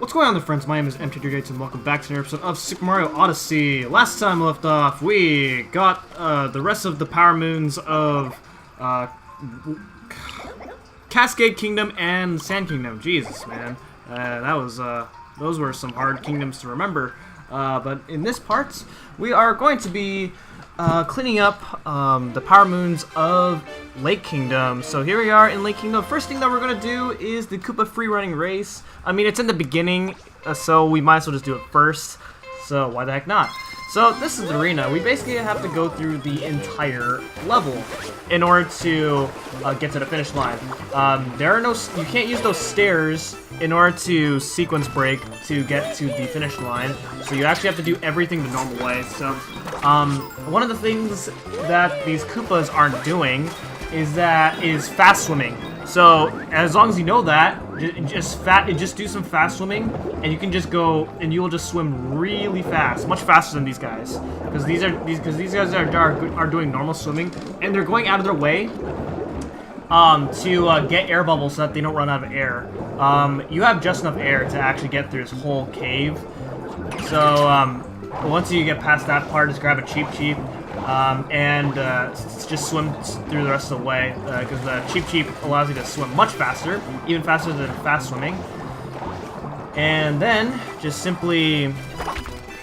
What's going on, friends? My name is MT3Gates and welcome back to another episode of Super Mario Odyssey. Last time we left off, we got the rest of the Power Moons of Cascade Kingdom and Sand Kingdom. Jesus, man. Those were some hard kingdoms to remember. But in this part, we are going to be cleaning up the Power Moons of Lake Kingdom. So here we are in Lake Kingdom. First thing that we're going to do is the Koopa free running race. I mean, it's in the beginning, so we might as well just do it first. So why the heck not? So this is the arena. We basically have to go through the entire level in order to get to the finish line. You can't use those stairs in order to sequence break to get to the finish line. So you actually have to do everything the normal way. So one of the things that these Koopas aren't doing is fast swimming. So as long as you know that, just do some fast swimming, and you can just go and you will just swim really fast, much faster than these guys, because these guys are doing normal swimming, and they're going out of their way to get air bubbles so that they don't run out of air. You have just enough air to actually get through this whole cave. So once you get past that part, just grab a Cheep and just swim through the rest of the way, because the Cheep allows you to swim much faster, even faster than fast swimming. And then just simply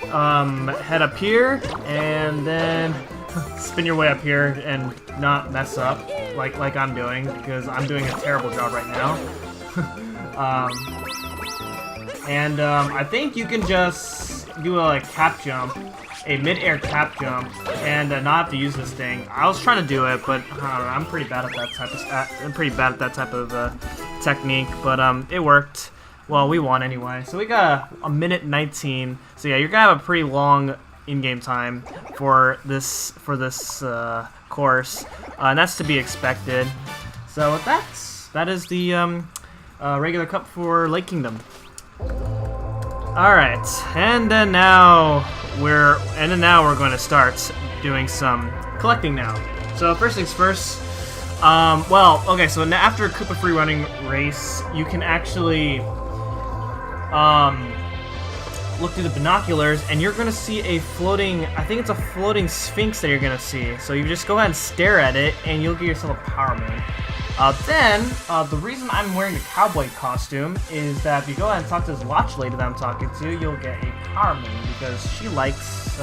head up here and then spin your way up here and not mess up like I'm doing, because I'm doing a terrible job right now. I think you can just do a cap jump, a mid-air cap jump, and not have to use this thing. I was trying to do it, but I'm pretty bad at that type of technique. But it worked. Well, we won anyway. So we got a minute 19. So yeah, you're gonna have a pretty long in-game time for this course, and that's to be expected. So that is the regular cup for Lake Kingdom. Alright, and then now we're going to start doing some collecting now. So first things first, so after a Koopa free running race, you can actually look through the binoculars, and you're going to see a floating, I think it's a floating Sphinx that you're going to see. So you just go ahead and stare at it, and you'll get yourself a Power Moon. The reason I'm wearing the cowboy costume is that if you go ahead and talk to this watch lady that I'm talking to, you'll get a Power Moon, because she likes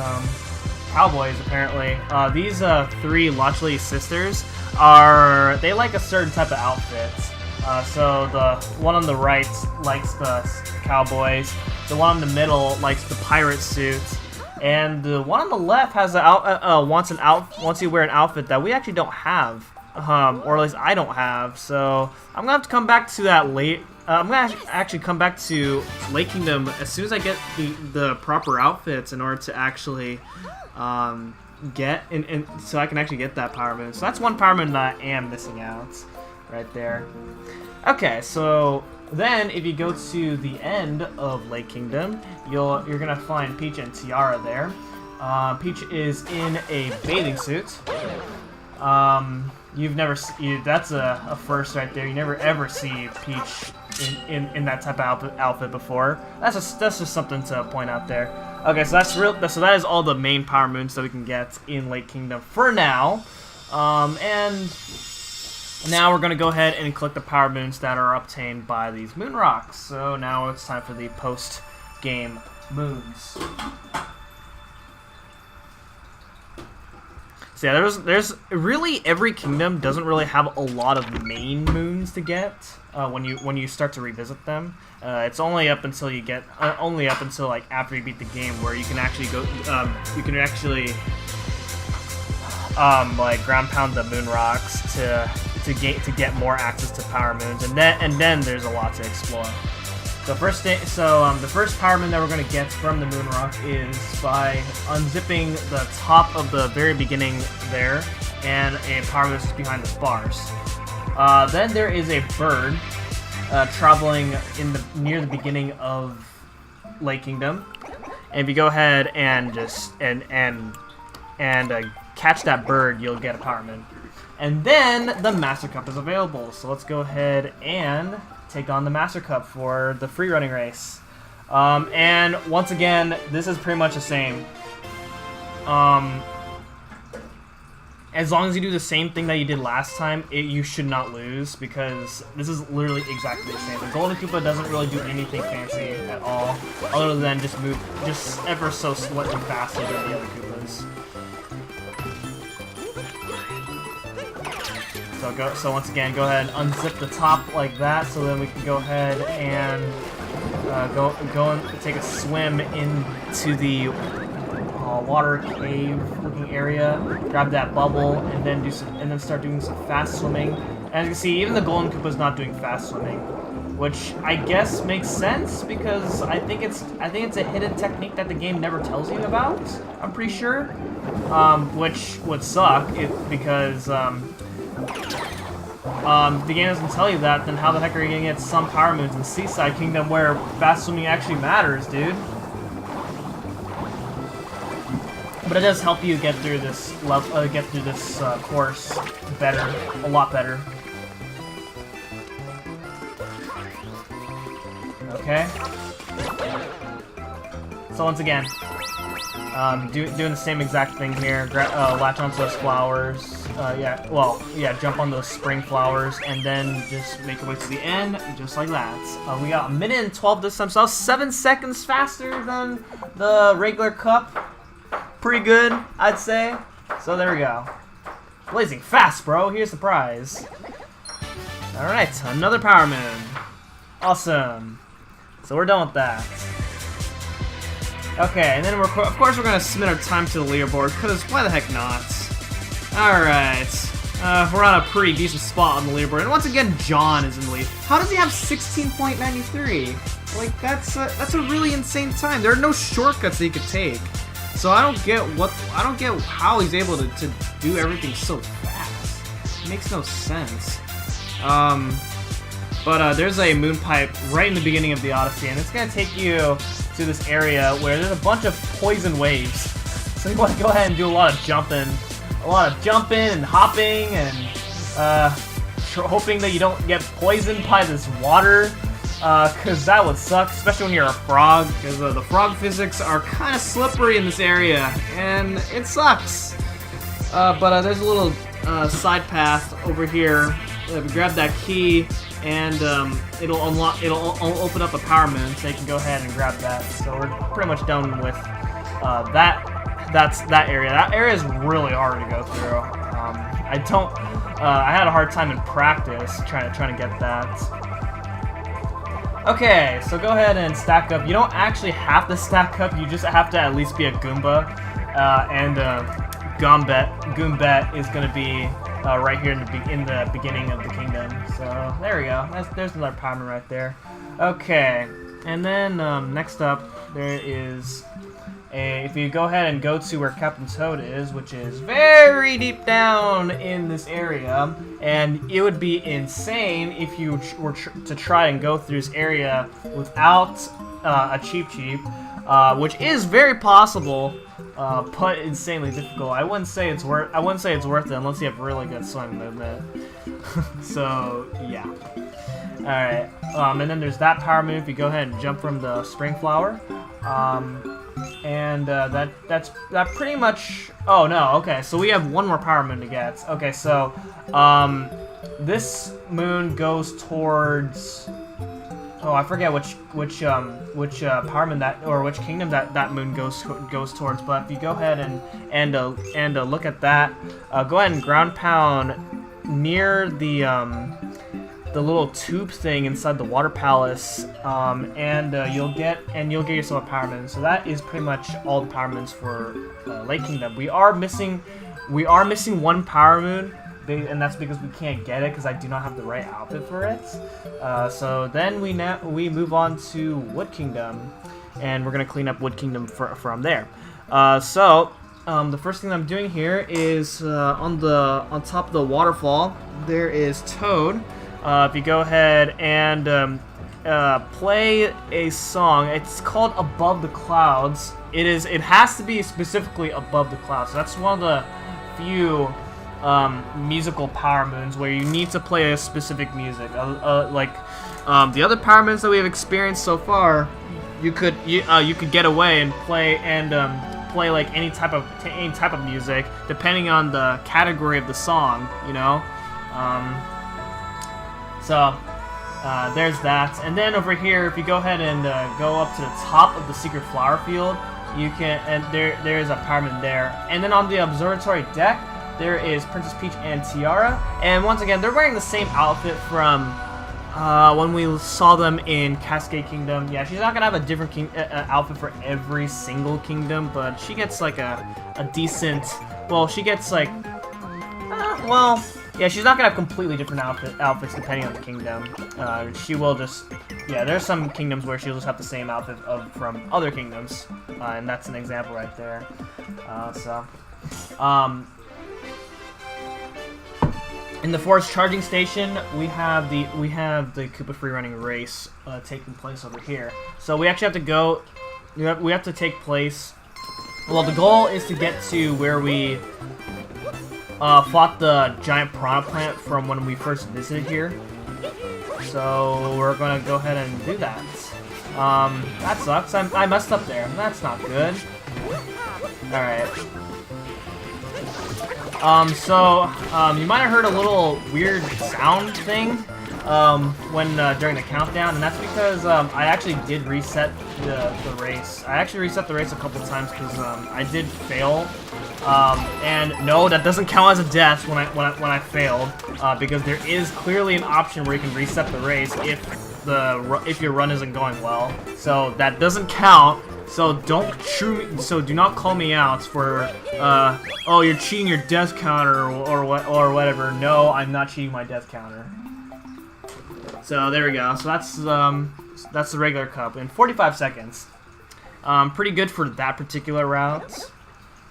cowboys, apparently. These three watch lady sisters they like a certain type of outfits. So the one on the right likes the cowboys, the one in the middle likes the pirate suit, and the one on the left has wants you to wear an outfit that we actually don't have. Or at least I don't have, so I'm gonna have to come back to that I'm gonna actually come back to Lake Kingdom as soon as I get the proper outfits in order to actually get so I can actually get that Power Moon. So that's one Power Moon that I am missing out, right there. Okay, so then if you go to the end of Lake Kingdom, you're gonna find Peach and Tiara there. Peach is in a bathing suit. You've never that's a first right there. You never ever see Peach in that type of outfit before. That's just something to point out there. Okay, so that is all the main Power Moons that we can get in Lake Kingdom for now. And now we're gonna go ahead and collect the Power Moons that are obtained by these Moon Rocks. So now it's time for the post-game moons. So yeah, there's really every kingdom doesn't really have a lot of main moons to get when you start to revisit them. It's only up until like after you beat the game where you can actually go like ground pound the moon rocks to get more access to Power Moons, and then there's a lot to explore. So the first Power Moon that we're going to get from the Moon Rock is by unzipping the top of the very beginning there, and a Power Moon is behind the bars. Then there is a bird traveling near the beginning of Lake Kingdom, and if you go ahead and just catch that bird, you'll get a Power Moon. And then the Master Cup is available. So let's go ahead and take on the Master Cup for the free running race. And once again, this is pretty much the same. As long as you do the same thing that you did last time, you should not lose, because this is literally exactly the same. The Golden Koopa doesn't really do anything fancy at all, other than just move just ever so slightly faster than the other Koopas. So once again, go ahead and unzip the top like that, so then we can go ahead and go and take a swim into the water cave looking area, grab that bubble, and then start doing some fast swimming. And as you can see, even the Golden Koopa's not doing fast swimming, which I guess makes sense, because I think it's a hidden technique that the game never tells you about. I'm pretty sure, which would suck because the game doesn't tell you that. Then how the heck are you gonna get some Power Moons in Seaside Kingdom where fast swimming actually matters, dude? But it does help you get through this course better, a lot better. Okay. So once again, doing the same exact thing here. Latch onto those flowers. Jump on those spring flowers, and then just make your way to the end, just like that. We got 1:12 this time, so that was 7 seconds faster than the regular cup. Pretty good, I'd say. So there we go. Blazing fast, bro. Here's the prize. Alright, another Power Moon. Awesome. So we're done with that. Okay, and then of course we're going to submit our time to the leaderboard, because why the heck not? Alright. We're on a pretty decent spot on the leaderboard. And once again, John is in the lead. How does he have 16.93? Like, that's a really insane time. There are no shortcuts that he could take. So I don't get how he's able to do everything so fast. It makes no sense. There's a moon pipe right in the beginning of the Odyssey, and it's gonna take you to this area where there's a bunch of poison waves. So you want to go ahead and do a lot of jumping and hopping, and hoping that you don't get poisoned by this water. Because that would suck, especially when you're a frog, because the frog physics are kind of slippery in this area, and it sucks. There's a little side path over here. Grab that key, and it'll open up a Power Moon, so you can go ahead and grab that. So we're pretty much done with that area. That area is really hard to go through. I had a hard time in practice trying to get that. Okay, so go ahead and stack up. You don't actually have to stack up, you just have to at least be a Goomba. Goombet is going to be right here in the beginning of the kingdom. So there we go. There's another Power Moon right there. Okay, and then next up there is if you go ahead and go to where Captain Toad is, which is very deep down in this area, and it would be insane if you were to try and go through this area without a Cheep, which is very possible, but insanely difficult. I wouldn't say it's worth it unless you have really good swing movement. So yeah. All right, and then there's that Power Moon if you go ahead and jump from the spring flower. That's pretty much. Oh no, okay. So we have one more Power Moon to get. Okay, so this moon goes towards. Oh, I forget which Power Moon which kingdom that moon goes towards. But if you go ahead and look at that, go ahead and ground pound near the little tube thing inside the water palace, you'll get yourself a Power Moon. So that is pretty much all the Power Moons for Lake Kingdom. We are missing one Power Moon, and that's because we can't get it because I do not have the right outfit for it. So then we move on to Wood Kingdom, and we're gonna clean up Wood Kingdom from there. The first thing I'm doing here is on top of the waterfall there is Toad. If you go ahead and play a song, it's called Above the Clouds. It has to be specifically Above the Clouds. So that's one of the few musical Power Moons where you need to play a specific music. The other Power Moons that we have experienced so far, you could get away and play like any type of music depending on the category of the song, you know. There's that, and then over here, if you go ahead and go up to the top of the secret flower field, you can, and there is a Powerman there, and then on the observatory deck, there is Princess Peach and Tiara, and once again, they're wearing the same outfit from when we saw them in Cascade Kingdom. Yeah, she's not gonna have a different outfit for every single kingdom, but she gets like a decent. Well, she gets like, yeah, she's not gonna have completely different outfits depending on the kingdom. She will just, yeah, there's some kingdoms where she'll just have the same outfit from other kingdoms, and that's an example right there. In the forest charging station, we have the Koopa free running race taking place over here. So we actually have to go. We have to take place. Well, the goal is to get to where we fought the giant piranha plant from when we first visited here. So we're gonna go ahead and do that. That sucks. I messed up there. That's not good. All right. You might have heard a little weird sound thing when during the countdown, and that's because I actually did reset the race. I actually reset the race a couple times because I did fail, and no, that doesn't count as a death when I failed, because there is clearly an option where you can reset the race if your run isn't going well. So that doesn't count. So do not call me out for oh, you're cheating your death counter or whatever. No, I'm not cheating my death counter. So there we go. So that's the regular cup in 45 seconds. Pretty good for that particular route.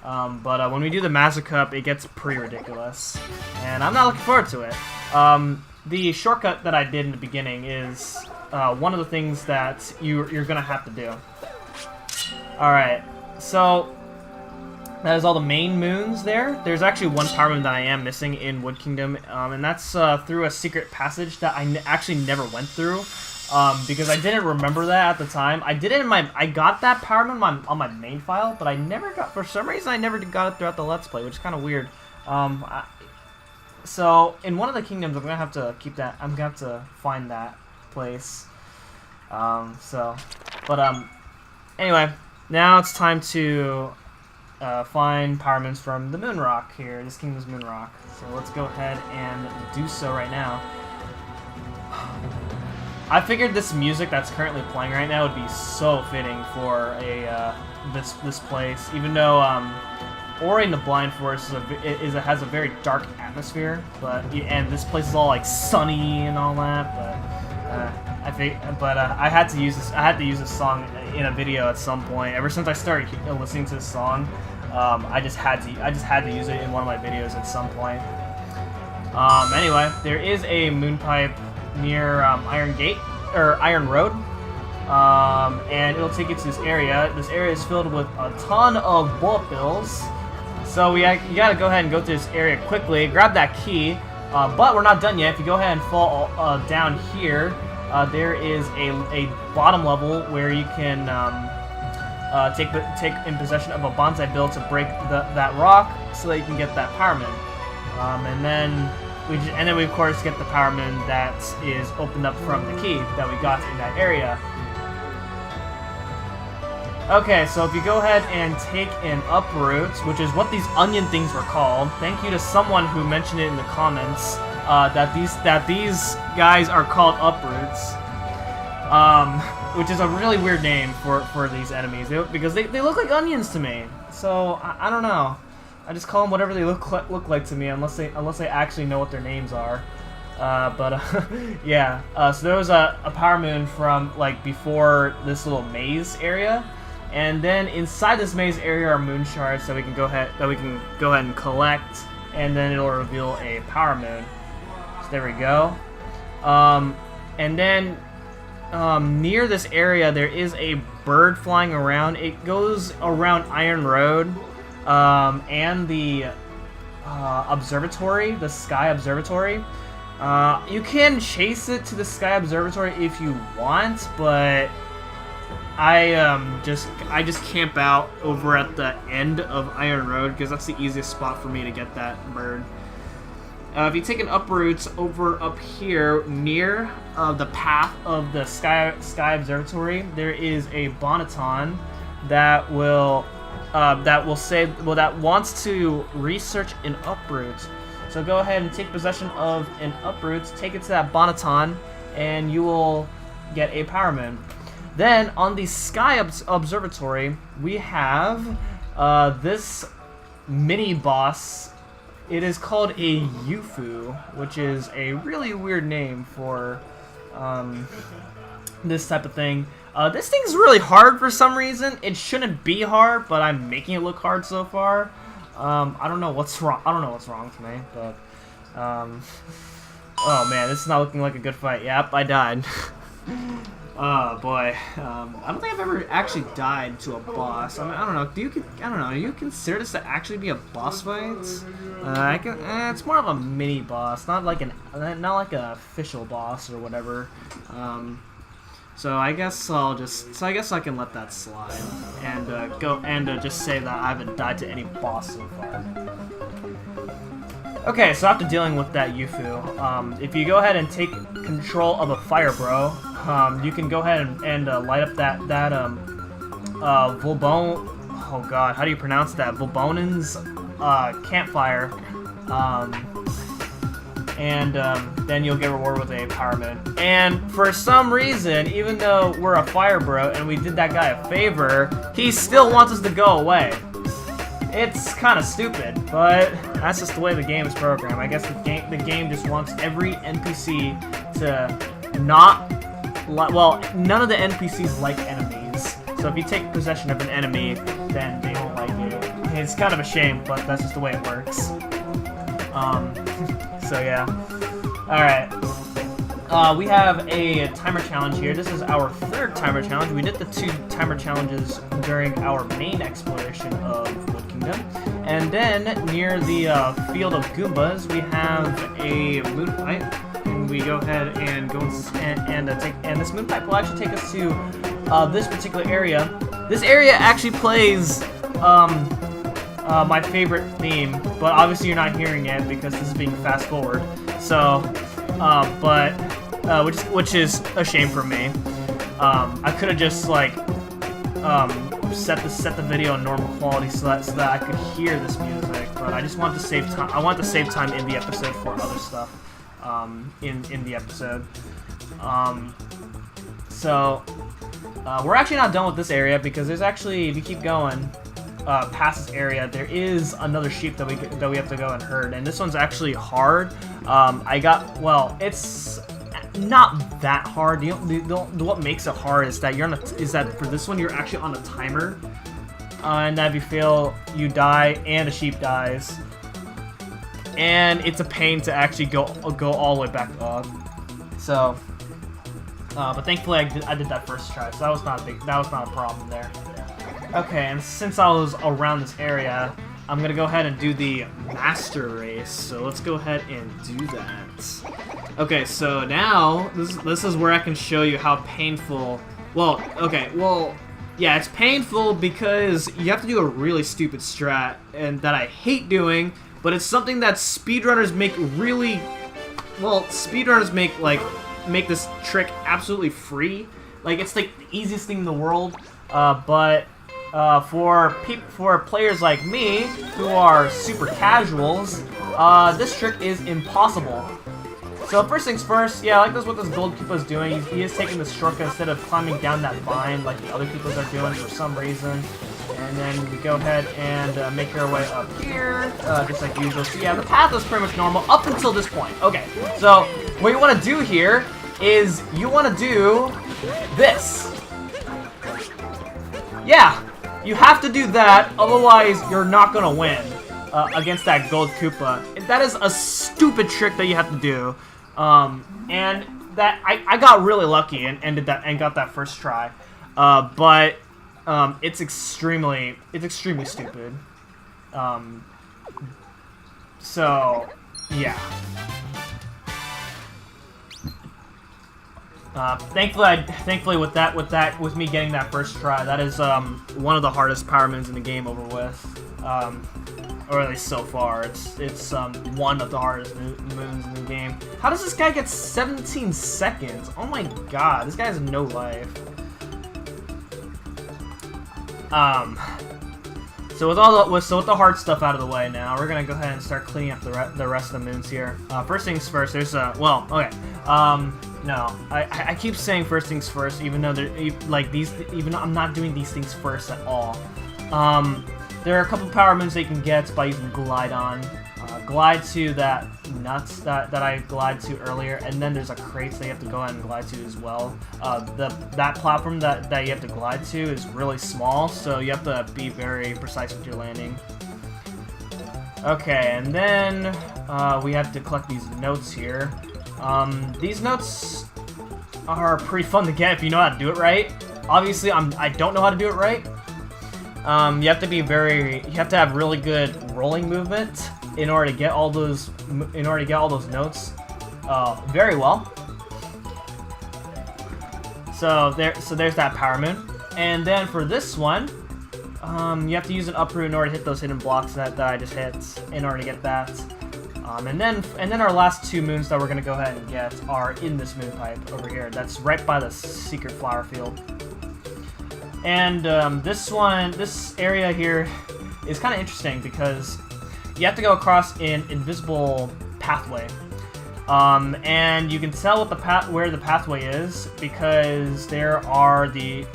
But when we do the Master Cup, it gets pretty ridiculous, and I'm not looking forward to it. The shortcut that I did in the beginning is one of the things that you're gonna have to do. Alright, so that is all the main moons there. There's actually one power moon that I am missing in Wood Kingdom, and that's through a secret passage that I actually never went through, because I didn't remember that at the time. I did it in I got that power moon on my main file, but I never got, for some reason I never got it throughout the Let's Play, which is kind of weird. So in one of the kingdoms, I'm gonna have to keep that. I'm gonna have to find that place. Anyway. Now it's time to find Powermans from the Moon Rock here, this kingdom's Moon Rock. So let's go ahead and do so right now. I figured this music that's currently playing right now would be so fitting for this place, even though Ori in the Blind Forest has a very dark atmosphere, and this place is all like sunny and all that, but I had to use this. I had to use this song in a video at some point. Ever since I started listening to this song, I just had to use it in one of my videos at some point. Anyway, there is a moon pipe near Iron Gate or Iron Road, and it'll take you to this area. This area is filled with a ton of bullet bills, so you gotta go ahead and go through this area quickly. Grab that key, but we're not done yet. If you go ahead and fall down here. There is a bottom level where you can take in possession of a bonsai bill to break that rock, so that you can get that Powerman. And then we of course get the Powerman that is opened up from the key that we got in that area. Okay, so if you go ahead and take an Uproot, which is what these onion things were called. Thank you to someone who mentioned it in the comments. That these guys are called Uproots, which is a really weird name for these enemies, because they look like onions to me. So I don't know. I just call them whatever they look like to me, unless they actually know what their names are. Yeah. So there was a power moon from like before this little maze area, and then inside this maze area are moon shards that we can go ahead and collect, and then it'll reveal a power moon. There we go. And then near this area there is a bird flying around. It goes around Iron Road and the observatory, the Sky Observatory. You can chase it to the Sky Observatory if you want, but I just camp out over at the end of Iron Road because that's the easiest spot for me to get that bird. If you take an uproot over up here near the path of the Sky Observatory, there is a Bonneton that wants to research an uproot. So go ahead and take possession of an uproot, take it to that Bonneton, and you will get a Powerman. Then on the Sky Observatory, we have this mini boss. It is called a Yufu, which is a really weird name for this type of thing. This thing's really hard for some reason. It shouldn't be hard, but I'm making it look hard so far. I don't know what's wrong. I don't know what's wrong with me, but oh man, this is not looking like a good fight. Yep, I died. Oh boy, I don't think I've ever actually died to a boss. I mean, I don't know. Do you consider this to actually be a boss fight? It's more of a mini boss, not like an official boss or whatever. So I guess I can let that slide and just say that I haven't died to any boss so far. Okay, so after dealing with that Yufu, if you go ahead and take control of a fire bro, you can go ahead and light up that Volbon. Oh God, how do you pronounce that? Volbonen's campfire, and then you'll get rewarded with a Powerman. And for some reason, even though we're a fire bro and we did that guy a favor, he still wants us to go away. It's kind of stupid, but that's just the way the game is programmed. I guess the game just wants every NPC to not well, none of the NPCs like enemies. So if you take possession of an enemy, then they don't like you. It's kind of a shame, but that's just the way it works. So yeah. Alright. We have a timer challenge here. This is our third timer challenge. We did the 2 timer challenges during our main exploration of Wood Kingdom. And then near the field of Goombas, we have a moon pipe. And we go ahead and go and this moon pipe will actually take us to this particular area. This area actually plays my favorite theme, but obviously you're not hearing it because this is being fast forward. So, which is a shame for me. I could have just like set the video in normal quality so that I could hear this music, but I just wanted to save time. I wanted to save time in the episode for other stuff in the episode. So we're actually not done with this area because there's actually, if you keep going past this area, there is another sheep that we have to go and herd, and this one's actually hard. It's not that hard. What makes it hard is that for this one you're actually on a timer, and that if you fail, you die and a sheep dies, and it's a pain to actually go all the way back up. So, but thankfully I did that first try, so that was not a problem there. Okay, and since I was around this area, I'm gonna go ahead and do the master race. So let's go ahead and do that. Okay, so now this is where I can show you how painful. Yeah, it's painful because you have to do a really stupid strat, and that I hate doing. But it's something that speedrunners make really well. Speedrunners make this trick absolutely free. Like, it's like the easiest thing in the world. But for players like me who are super casuals, this trick is impossible. So first things first, yeah, like this what this gold Koopa is doing. He is taking this shortcut instead of climbing down that vine like the other Koopas are doing for some reason. And then we go ahead and make our way up here, just like usual. So yeah, the path is pretty much normal up until this point. Okay, so what you want to do here is you want to do this. Yeah, you have to do that, otherwise you're not going to win against that gold Koopa. That is a stupid trick that you have to do. And that I got really lucky and did that and got that first try. But it's extremely stupid. So yeah. Thankfully with me getting that first try, that is one of the hardest power moons in the game over with, or at least so far. It's one of the hardest moons in the game. How does this guy get 17 seconds? Oh my god, this guy has no life. So with the hard stuff out of the way now, we're gonna go ahead and start cleaning up the rest of the moons here. First things first. There's well, okay. No, I keep saying first things first, even though even though I'm not doing these things first at all. There are a couple power moons that you can get by using Glide on. Glide to that nuts that I glide to earlier, and then there's a crate that you have to go ahead and glide to as well. That platform that you have to glide to is really small, so you have to be very precise with your landing. Okay, and then we have to collect these notes here. These notes are pretty fun to get if you know how to do it right. Obviously, I don't know how to do it right. You have to have really good rolling movement in order to get all those notes very well. So there's that power moon. And then for this one, you have to use an Uproot in order to hit those hidden blocks that I just hit in order to get that. And then our last two moons that we're gonna go ahead and get are in this moon pipe over here. That's right by the secret flower field. And this area here is kind of interesting because you have to go across an invisible pathway. And you can tell where the pathway is because the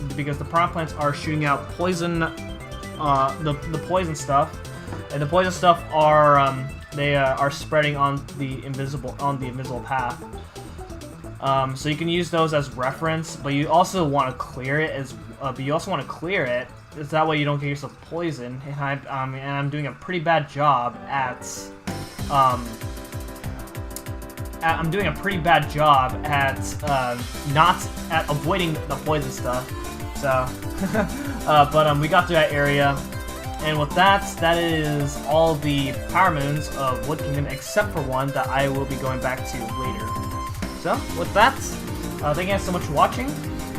piranha plants are shooting out poison, the poison stuff, and the poison stuff are are spreading on the invisible path. So you can use those as reference, but you also want to clear it that way you don't get yourself poisoned. And I'm doing a pretty bad job at not at avoiding the poison stuff. So, but we got to that area, and with that is all the power moons of Wood Kingdom except for one that I will be going back to later. So, with that, thank you guys so much for watching.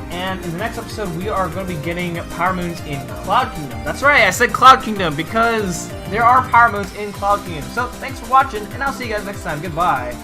And in the next episode, we are going to be getting power moons in Cloud Kingdom. That's right, I said Cloud Kingdom because there are power moons in Cloud Kingdom. So, thanks for watching, and I'll see you guys next time. Goodbye.